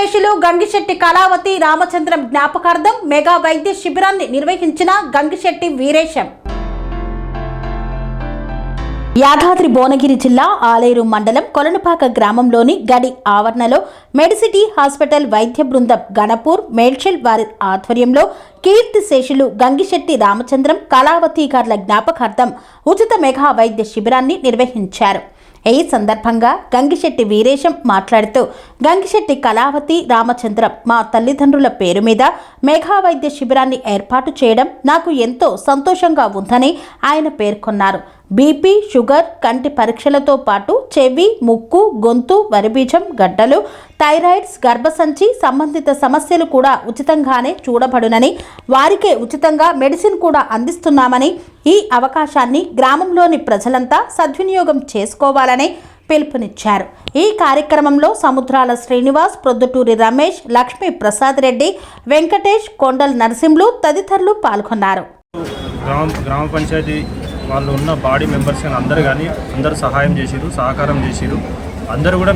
కీర్తిశేషులు గంగిశెట్టి కళావతి రామచంద్రం జ్ఞాపకార్థం మెగా వైద్య శిబిరాన్ని నిర్వహించిన గంగిశెట్టి వీరేశం. యాదాద్రి భువనగిరి జిల్లా ఆలేరు మండలం కొలనుపాక గ్రామంలోని గడి ఆవరణలో మెడిసిటీ హాస్పిటల్ వైద్య బృందం గణపూర్ మేడ్చల్ వారి ఆధ్వర్యంలో కీర్తిశేషులు గంగిశెట్టి రామచంద్రం కళావతి గార్ల జ్ఞాపకార్థం ఉచిత మెగా వైద్య శిబిరాన్ని నిర్వహించారు. ఈ సందర్భంగా గంగిశెట్టి వీరేశం మాట్లాడుతూ, గంగిశెట్టి కళావతి రామచంద్రం మా తల్లిదండ్రుల పేరు మీద మెగా వైద్య శిబిరాన్ని ఏర్పాటు చేయడం నాకు ఎంతో సంతోషంగా ఉందని ఆయన పేర్కొన్నారు. బీపీ, షుగర్, కంటి పరీక్షలతో పాటు చెవి, ముక్కు, గొంతు, వరిబీజం, గడ్డలు, థైరాయిడ్స్, గర్భసంచి సంబంధిత సమస్యలు కూడా ఉచితంగానే చూడబడునని, వారికే ఉచితంగా మెడిసిన్ కూడా అందిస్తున్నామని, ఈ అవకాశాన్ని గ్రామంలోని ప్రజలంతా సద్వినియోగం చేసుకోవాలని పిలుపునిచ్చారు. ఈ కార్యక్రమంలో సముద్రాల శ్రీనివాస్, ప్రొద్దుటూరి రమేష్, లక్ష్మీ ప్రసాద్ రెడ్డి, వెంకటేష్, కొండల్ నరసింహులు తదితరులు పాల్గొన్నారు. గ్రామ పంచాయతీ వాళ్ళు ఉన్న బాడీ మెంబర్స్ కానీ అందరూ సహాయం చేసిరు, సహకారం చేసిరు. అందరూ కూడా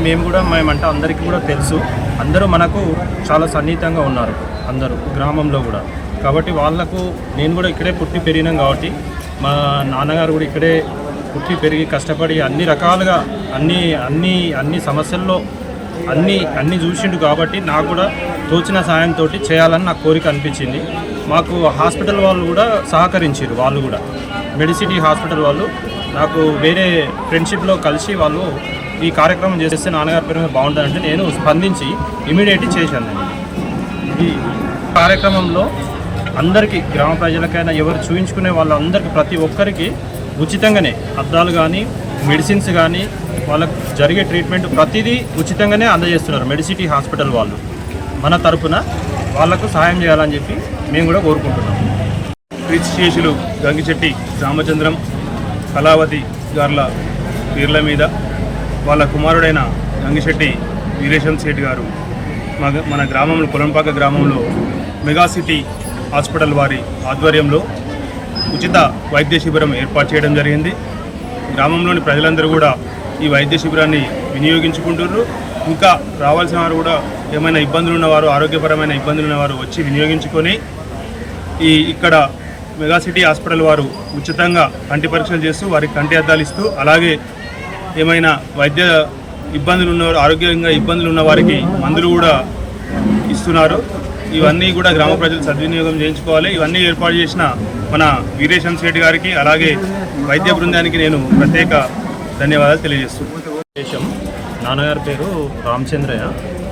మేమంటే అందరికీ కూడా తెలుసు. అందరూ మనకు చాలా సన్నిహితంగా ఉన్నారు అందరూ గ్రామంలో కూడా. కాబట్టి వాళ్ళకు నేను కూడా ఇక్కడే పుట్టి పెరిగినాం కాబట్టి, మా నాన్నగారు కూడా ఇక్కడే పుట్టి పెరిగి కష్టపడి అన్ని రకాలుగా అన్ని సమస్యల్లో అన్నీ చూసిండు. కాబట్టి నాకు కూడా తోచిన సాయంతో చేయాలని నాకు కోరిక అనిపించింది. మాకు హాస్పిటల్ వాళ్ళు కూడా సహకరించారు. వాళ్ళు కూడా మెడిసిటీ హాస్పిటల్ వాళ్ళు నాకు వేరే ఫ్రెండ్షిప్లో కలిసి వాళ్ళు ఈ కార్యక్రమం చేస్తే నాన్నగారి పేరు బాగుంటుందంటే నేను స్పందించి ఇమీడియట్లీ చేశాను. ఈ కార్యక్రమంలో అందరికీ, గ్రామ ప్రజలకైనా ఎవరు చూయించుకునే వాళ్ళందరికీ ప్రతి ఒక్కరికి ఉచితంగానే అద్దాలు కానీ మెడిసిన్స్ కానీ వాళ్ళకు జరిగే ట్రీట్మెంట్ ప్రతిదీ ఉచితంగానే అందజేస్తున్నారు మెడిసిటీ హాస్పిటల్ వాళ్ళు. మన తరపున వాళ్లకు సహాయం చేయాలని చెప్పి మేము కూడా కోరుకుంటున్నాం. కీర్తిశేషులు గంగిశెట్టి రామచంద్రం కళావతి గార్ల పేర్ల మీద వాళ్ళ కుమారుడైన గంగిశెట్టి వీరేశం శెట్టి గారు మన గ్రామంలో కొలంపాక గ్రామంలో మెగాసిటీ హాస్పిటల్ వారి ఆధ్వర్యంలో ఉచిత వైద్య శిబిరం ఏర్పాటు చేయడం జరిగింది. గ్రామంలోని ప్రజలందరూ కూడా ఈ వైద్య శిబిరాన్ని వినియోగించుకుంటున్నారు. ఇంకా రావాల్సిన వారు కూడా ఏమైనా ఇబ్బందులు ఉన్నవారు, ఆరోగ్యపరమైన ఇబ్బందులు ఉన్నవారు వచ్చి వినియోగించుకొని ఇక్కడ మెగాసిటీ హాస్పిటల్ వారు ఉచితంగా కంటి పరీక్షలు చేస్తూ వారికి కంటి అద్దాలు ఇస్తూ, అలాగే ఏమైనా వైద్య ఇబ్బందులు ఉన్నవారు, ఆరోగ్యంగా ఇబ్బందులు ఉన్న వారికి మందులు కూడా ఇస్తున్నారు. ఇవన్నీ కూడా గ్రామ ప్రజలు సద్వినియోగం చేయించుకోవాలి. ఇవన్నీ ఏర్పాటు చేసిన మన వీరేశం శెట్టి గారికి అలాగే వైద్య బృందానికి నేను ప్రత్యేక ధన్యవాదాలు తెలియజేస్తున్నాను. నాన్నగారి పేరు రామచంద్రయ్య,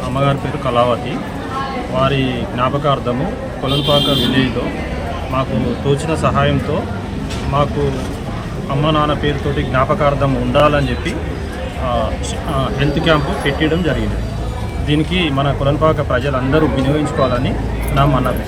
అమ్మగారి పేరు కళావతి. వారి జ్ఞాపకార్థము కొలనుపాక విలేజ్లో మాకు తోచిన సహాయంతో మాకు అమ్మ నాన్న పేరుతోటి జ్ఞాపకార్థం ఉండాలని చెప్పి హెల్త్ క్యాంపు పెట్టడం జరిగింది. దీనికి మన కొలనుపాక ప్రజలందరూ వినియోగించుకోవాలని నా మనవి.